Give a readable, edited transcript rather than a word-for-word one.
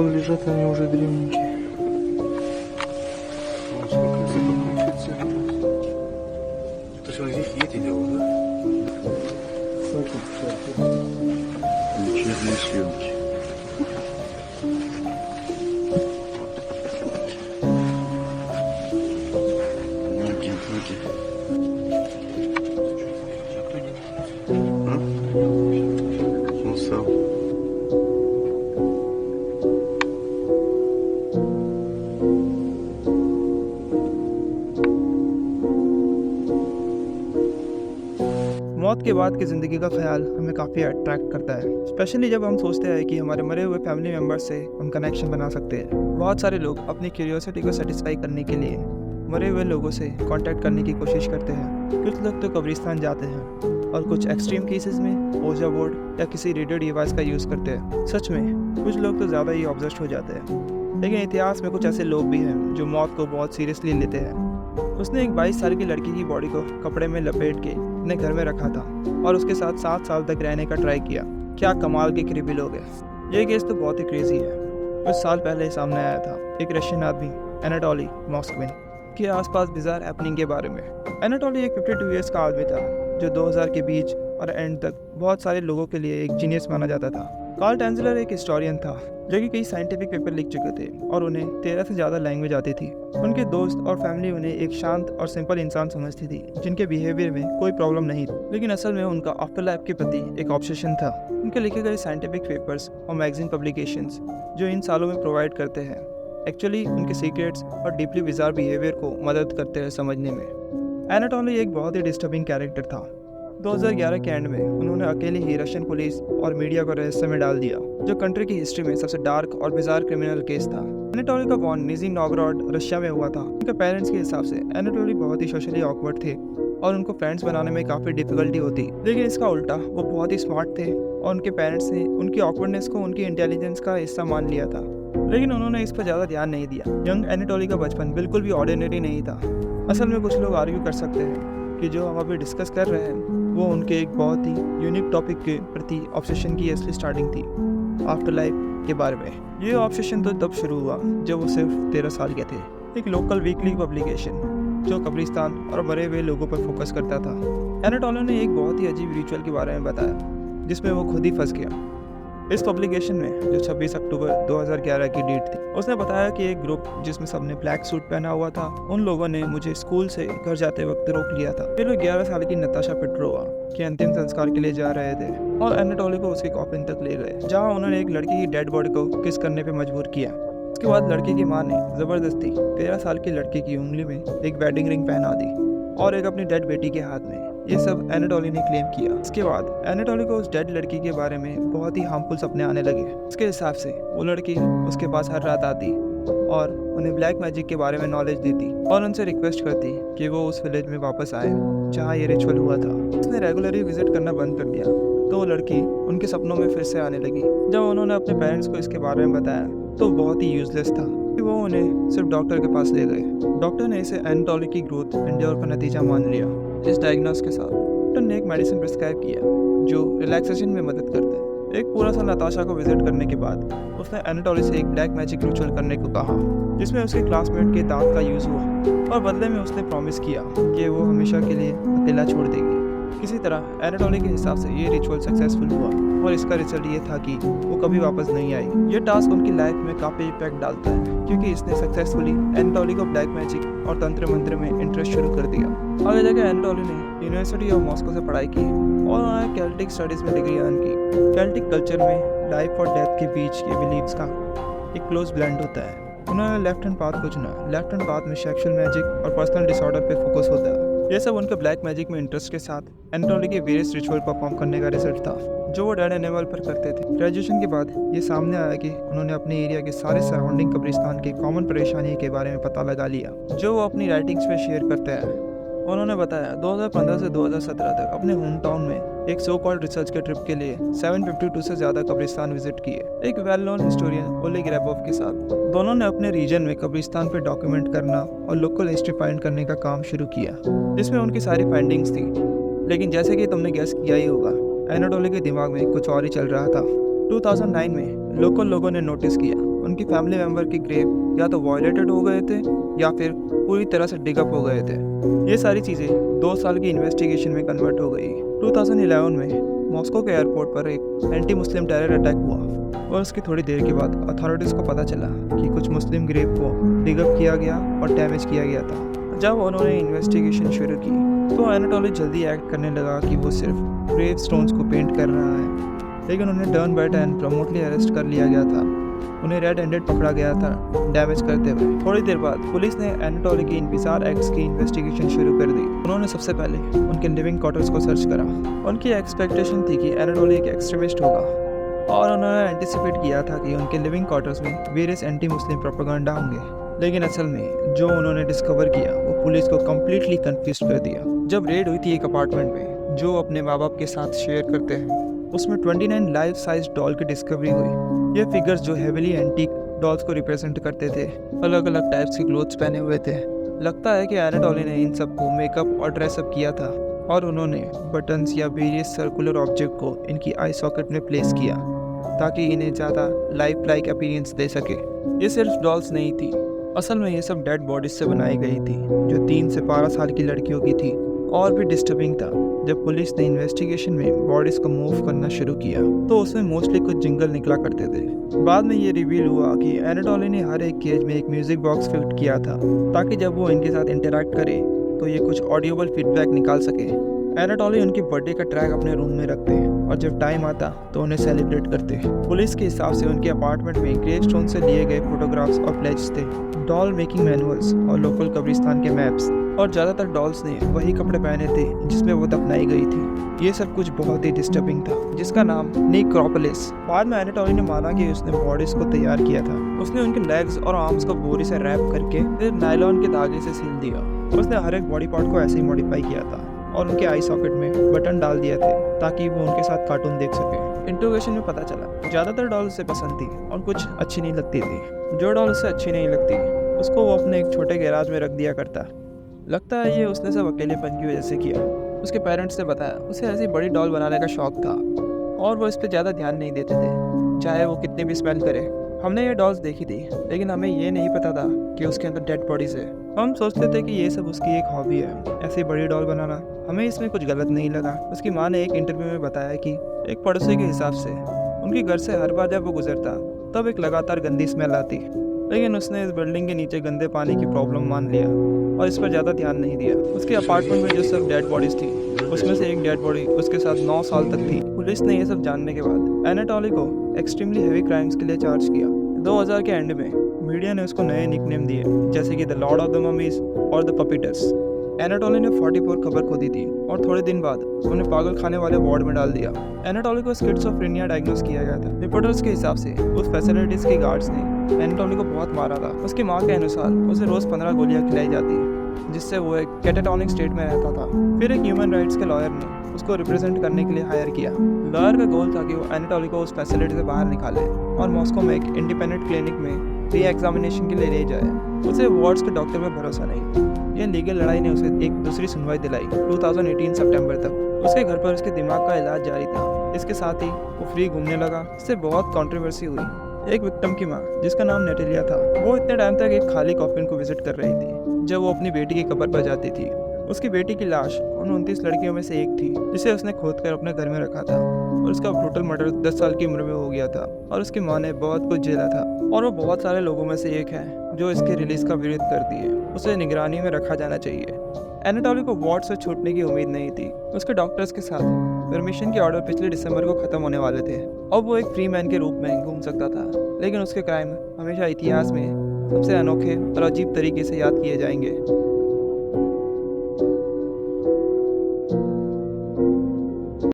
Лежат они уже древненькие. Вот сколько получается. То есть он здесь эти делал, да? Вечерние съемки. Ноги. Он сам. मौत के बाद की ज़िंदगी का ख्याल हमें काफ़ी अट्रैक्ट करता है, स्पेशली जब हम सोचते हैं कि हमारे मरे हुए फैमिली मेम्बर्स से हम कनेक्शन बना सकते हैं। बहुत सारे लोग अपनी क्यूरियोसिटी को सेटिस्फाई करने के लिए मरे हुए लोगों से कांटेक्ट करने की कोशिश करते हैं। कुछ लोग तो कब्रिस्तान जाते हैं और कुछ एक्सट्रीम केसेस में ओजा बोर्ड या किसी रेडियो डिवाइस का यूज़ करते हैं। सच में कुछ लोग तो ज़्यादा ही ऑब्सेस्ड हो जाते हैं, लेकिन इतिहास में कुछ ऐसे लोग भी हैं जो मौत को बहुत सीरियसली लेते हैं। उसने एक 22 साल की लड़की की बॉडी को कपड़े में लपेट के अपने घर में रखा था और उसके साथ 7 साल तक रहने का ट्राई किया। क्या कमाल के क्रीपी लोग हैं। ये केस तो बहुत ही क्रेजी है। कुछ साल पहले सामने आया था एक रशियन आदमी एनाटोली मोस्कविन के आसपास बिजार हैपनिंग के बारे में। एनाटोली एक 52 ईयर्स का आदमी था जो 2000 के बीच और एंड तक बहुत सारे लोगों के लिए एक जीनियस माना जाता था। कार्ल टैंजलर एक हिस्टोरियन था जो कि कई साइंटिफिक पेपर लिख चुके थे और उन्हें 13 से ज़्यादा लैंग्वेज आती थी। उनके दोस्त और फैमिली उन्हें एक शांत और सिंपल इंसान समझती थी जिनके बिहेवियर में कोई प्रॉब्लम नहीं थी, लेकिन असल में उनका आफ्टर लाइफ के प्रति एक ऑब्सेशन था। उनके लिखे गए साइंटिफिक पेपर्स और मैगजीन पब्लिकेशंस जो इन सालों में प्रोवाइड करते हैं एक्चुअली उनके सीक्रेट्स और डीपली बिजार बिहेवियर को मदद करते हैं समझने में। एनाटोली एक बहुत ही डिस्टर्बिंग कैरेक्टर था। 2011 के एंड में उन्होंने अकेले ही रशियन पुलिस और मीडिया को रहस्य में डाल दिया, जो कंट्री की हिस्ट्री में सबसे डार्क और बिजार क्रिमिनल केस था। एनाटोली का बॉर्न निजी नोवगोरोड रशिया में हुआ था। उनके पेरेंट्स के हिसाब से एनाटोली बहुत ही सोशली ऑकवर्ड थे और उनको फ्रेंड्स बनाने में काफ़ी डिफिकल्टी होती, लेकिन इसका उल्टा वो बहुत ही स्मार्ट थे और उनके पेरेंट्स ने उनकी ऑकवर्डनेस को उनकी इंटेलिजेंस का हिस्सा मान लिया था, लेकिन उन्होंने इस पर ज़्यादा ध्यान नहीं दिया। यंग एनाटोली का बचपन बिल्कुल भी ऑर्डिनरी नहीं था। असल में कुछ लोग आर्ग्यू कर सकते हैं कि जो हम अभी डिस्कस कर रहे हैं वो उनके एक बहुत ही यूनिक टॉपिक के प्रति ऑब्सेशन की असली स्टार्टिंग थी, आफ्टर लाइफ के बारे में। ये ऑब्सेशन तो तब शुरू हुआ जब वो सिर्फ 13 साल के थे। एक लोकल वीकली पब्लिकेशन जो कब्रिस्तान और मरे हुए लोगों पर फोकस करता था। एनाटोली ने एक बहुत ही अजीब रिचुअल के बारे में बताया जिसमें वो खुद ही फंस गया। इस पब्लिकेशन में जो 26 अक्टूबर 2011 की डेट थी, उसने बताया कि एक ग्रुप जिसमें सबने ब्लैक सूट पहना हुआ था, उन लोगों ने मुझे स्कूल से घर जाते वक्त रोक लिया था। फिर वो 11 साल की नताशा पेट्रोवा के अंतिम संस्कार के लिए जा रहे थे और एनाटोली को उसके कॉफिन तक ले गए, जहां उन्होंने एक लड़की की डेड बॉडी को किस करने पर मजबूर किया। उसके बाद लड़की की माँ ने जबरदस्ती 13 साल की लड़की की उंगली में एक वेडिंग रिंग पहना दी और एक अपनी डेड बेटी के हाथ में। ये सब एनाटोली ने क्लेम किया। इसके बाद एनाटोली को उस डेड लड़की के बारे में बहुत ही हार्मफुल सपने आने लगे। उसके हिसाब से वो लड़की उसके पास हर रात आती और उन्हें ब्लैक मैजिक के बारे में नॉलेज देती और उनसे रिक्वेस्ट करती कि वो उस विलेज में वापस आए जहाँ ये रिचुअल हुआ था। उसने रेगुलरली विजिट करना बंद कर दिया तो वो लड़की उनके सपनों में फिर से आने लगी। जब उन्होंने अपने पेरेंट्स को इसके बारे में बताया तो बहुत ही यूजलेस था। वो उन्हें सिर्फ डॉक्टर के पास ले गए। डॉक्टर ने इसे एनाटोली की ग्रोथ एंड्योर का नतीजा मान लिया। इस डायग्नोस के साथ डॉक्टर ने एक मेडिसिन प्रिस्क्राइब किया जो रिलैक्सेशन में मदद करता है। एक पूरा साल नताशा को विजिट करने के बाद उसने एनाटोली से एक ब्लैक मैजिक रिचुअल करने को कहा जिसमें उसके क्लासमेट के दांत का यूज़ हुआ और बदले में उसने प्रॉमिस किया कि वो हमेशा के लिए अकेला छोड़ देगी। किसी तरह एनाटोली के हिसाब से ये रिचुअल सक्सेसफुल हुआ और इसका रिजल्ट ये था कि वो कभी वापस नहीं आई। ये टास्क उनकी लाइफ में काफ़ी इम्पैक्ट डालता है क्योंकि इसने सक्सेसफुली एनाटोली को ब्लैक मैजिक और तंत्र मंत्र में इंटरेस्ट शुरू कर दिया। आगे जाकर एनाटोली ने यूनिवर्सिटी ऑफ मॉस्को से पढ़ाई की और उन्होंने केल्टिक स्टडीज़ में डिग्री अर्न की। केल्टिक कल्चर में लाइफ और डेथ के बीच के बिलीव्स का एक क्लोज ब्लेंड होता है। उन्होंने लेफ्ट हैंड पाथ को चुना। लेफ्ट हैंड पाथ में सेक्सुअल मैजिक और पर्सनल डिसऑर्डर पे फोकस होता है। ये सब उनके ब्लैक मैजिक में इंटरेस्ट के साथ एनाटोली के वेरियस रिचुअल परफॉर्म करने का रिजल्ट था जो वो डेड एनिमल पर करते थे। ग्रेजुएशन के बाद ये सामने आया कि उन्होंने अपने एरिया के सारे सराउंडिंग कब्रिस्तान के कॉमन परेशानी के बारे में पता लगा लिया जो वो अपनी राइटिंग्स में शेयर करते हैं। उन्होंने बताया 2015 से 2017 तक अपने होम टाउन में एक सो कॉल्ड रिसर्च के ट्रिप के लिए 752 से ज़्यादा कब्रिस्तान विजिट किए, एक वेल नोन हिस्टोरियन ओलेग रैबोव के साथ। दोनों ने अपने रीजन में कब्रिस्तान पे डॉक्यूमेंट करना और लोकल हिस्ट्री फाइंड करने का काम शुरू किया जिसमें उनकी सारी फाइंडिंग्स थी। लेकिन जैसे कि तुमने गेस किया ही होगा, एनाटोली के दिमाग में कुछ और ही चल रहा था। 2009 में लोकल लोगों ने नोटिस किया उनकी फैमिली मेम्बर के ग्रेव या तो वायलेटेड हो गए थे या फिर पूरी तरह से डिगअप हो गए थे। ये सारी चीज़ें 2 साल की इन्वेस्टिगेशन में कन्वर्ट हो गई। 2011 में मॉस्को के एयरपोर्ट पर एक एंटी मुस्लिम टेरर अटैक हुआ और उसकी थोड़ी देर के बाद अथॉरिटीज़ को पता चला कि कुछ मुस्लिम ग्रेव को डिगअप किया गया और डैमेज किया गया था। जब उन्होंने इन्वेस्टिगेशन शुरू की तो एनाटोली जल्दी एक्ट करने लगा कि वो सिर्फ ग्रेव स्टोन्स को पेंट कर रहा है, लेकिन उन्हें टर्न बाय टर्न प्रमोटली अरेस्ट कर लिया गया था। उन्हें रेड हैंडेड पकड़ा गया था डैमेज करते हुए। थोड़ी देर बाद पुलिस ने एनाटोली की इन बिजार एक्ट्स की इन्वेस्टिगेशन शुरू कर दी। उन्होंने सबसे पहले उनके लिविंग क्वार्टर्स को सर्च करा। उनकी एक्सपेक्टेशन थी कि एनाटोली एक एक्सट्रीमिस्ट होगा और उन्होंने एंटिसिपेट किया था कि उनके लिविंग क्वार्टर्स में वेरियस एंटी मुस्लिम प्रोपेगेंडा होंगे। लेकिन असल में जो उन्होंने डिस्कवर किया वो पुलिस को कम्प्लीटली कन्फ्यूज कर दिया। जब रेड हुई थी एक अपार्टमेंट में जो अपने माँ बाप के साथ शेयर करते हैं, उसमें 29 लाइफ साइज डॉल की डिस्कवरी हुई। ये फिगर्स जो हेविली एंटीक डॉल्स को रिप्रेजेंट करते थे, अलग अलग टाइप्स के क्लोथ्स पहने हुए थे। लगता है कि एनाटोली ने इन सबको मेकअप और ड्रेसअप किया था और उन्होंने बटन्स या वेरियस सर्कुलर ऑब्जेक्ट को इनकी आई सॉकेट में प्लेस किया ताकि इन्हें ज़्यादा लाइफ लाइक अपीयरेंस दे सके। ये सिर्फ डॉल्स नहीं थी, असल में ये सब डेड बॉडीज से बनाई गई थी जो 3 से 12 साल की लड़कियों की थी। और भी डिस्टर्बिंग था जब पुलिस ने इन्वेस्टिगेशन में बॉडीज को मूव करना शुरू किया तो उसमें मोस्टली कुछ जिंगल निकला करते थे। बाद में ये रिवील हुआ कि एनाटोली ने हर एक केज में एक म्यूजिक बॉक्स फिट किया था ताकि जब वो इनके साथ इंटरेक्ट करे तो ये कुछ ऑडियोबल फीडबैक निकाल सके। एनाटोली उनकी बर्थडे का ट्रैक अपने रूम में रखते हैं और जब टाइम आता तो उन्हें सेलिब्रेट करते हैं। पुलिस के हिसाब से उनके अपार्टमेंट में ग्रेव स्टोन से लिए गए फोटोग्राफ्स और प्लेजेस थे, डॉल मेकिंग मैनुअल्स और लोकल कब्रिस्तान के मैप्स, और ज़्यादातर डॉल्स ने वही कपड़े पहने थे जिसमें वो दफनाई गई थी। ये सब कुछ बहुत ही डिस्टर्बिंग था, जिसका नाम नेक्रोपोलिस। बाद में एनाटोली ने माना कि उसने बॉडीज को तैयार किया था। उसने उनके लेग्स और आर्म्स को बोरी से रैप करके फिर नायलॉन के धागे से सील दिया। उसने हर एक बॉडी पार्ट को ऐसे ही मॉडिफाई किया था और उनके आई सॉकेट में बटन डाल दिए थे ताकि वो उनके साथ कार्टून देख सके। इंट्रोगेशन में पता चला ज़्यादातर डॉल उसे पसंद थी और कुछ अच्छी नहीं लगती थी। जो डॉल उसे अच्छी नहीं लगती उसको वो अपने एक छोटे गैराज में रख दिया करता। लगता है ये उसने सब अकेलेपन की वजह से किया। उसके पेरेंट्स ने बताया उसे ऐसी बड़ी डॉल बनाने का शौक था और वो इस पर ज़्यादा ध्यान नहीं देते थे, चाहे वो कितनी भी स्मेल करे। हमने ये डॉल्स देखी थी लेकिन हमें ये नहीं पता था कि उसके अंदर डेड बॉडीज है। हम सोचते थे कि ये सब उसकी एक हॉबी है, ऐसी बड़ी डॉल बनाना। हमें इसमें कुछ गलत नहीं लगा। उसकी माँ ने एक इंटरव्यू में बताया कि एक पड़ोसी के हिसाब से उनके घर से हर बार जब वो गुजरता तब एक लगातार गंदी स्मेल आती, लेकिन उसने इस बिल्डिंग के नीचे गंदे पानी की प्रॉब्लम मान लिया और इस पर ज़्यादा ध्यान नहीं दिया। उसके अपार्टमेंट में जो सब डेड बॉडीज थी उसमें से एक डेड बॉडी उसके साथ 9 साल तक थी। पुलिस ने ये सब जानने के बाद एनाटोली को एक्सट्रीमली हेवी क्राइम्स के लिए चार्ज किया। 2000 के एंड में मीडिया ने उसको नए निकनेम दिए जैसे कि the Lord of the mummies और द पपीटर्स। एनाटोली ने 44 खबर खो दी थी और थोड़े दिन बाद उन्हें पागल खाने वाले वार्ड में डाल दिया। एनाटोली को स्किज़ोफ्रेनिया डायग्नोस किया गया था। रिपोर्टर्स के हिसाब से उस फैसिलिटीज के गार्ड्स ने एनाटोली को बहुत मारा था। उसकी माँ के अनुसार उसे रोज 15 गोलियां खिलाई जाती जिससे वो एक कैटाटॉनिक स्टेट में रहता था। फिर एक ह्यूमन राइट्स के लॉयर ने उसको रिप्रेजेंट करने के लिए हायर किया। लॉयर का गोल था कि वो एनाटोली को उस फैसिलिटी से बाहर निकाले और मॉस्को में एक इंडिपेंडेंट क्लिनिक में री एग्जामिनेशन के लिए ले जाए। उसे वार्ड्स के डॉक्टर में भरोसा नहीं। यह लीगल लड़ाई ने उसे एक दूसरी सुनवाई दिलाई 2018 सितंबर तक। उसके घर पर उसके दिमाग का इलाज जारी था। इसके साथ ही वो फ्री घूमने लगा। इससे बहुत कंट्रोवर्सी हुई। एक विक्टिम की माँ जिसका नाम नेटेलिया था, वो इतने टाइम तक एक खाली कॉफिन को विजिट कर रही थी जब वो अपनी बेटी की कब्र पर जाती थी। उसकी बेटी की लाश उन 29 लड़कियों में से एक थी जिसे उसने खोद कर अपने घर में रखा था और उसका ब्रूटल मर्डर 10 साल की उम्र में हो गया था और उसकी माँ ने बहुत कुछ झेला था और वो बहुत सारे लोगों में से एक है जो इसके रिलीज का विरोध करती है। उसे निगरानी में रखा जाना चाहिए। एनाटोली को वार्ड से छूटने की उम्मीद नहीं थी। उसके डॉक्टर्स के साथ परमिशन के ऑर्डर पिछले दिसंबर को खत्म होने वाले थे और वो एक फ्री मैन के रूप में घूम सकता था, लेकिन उसके क्राइम हमेशा इतिहास में सबसे अनोखे और अजीब तरीके से याद किए जाएंगे।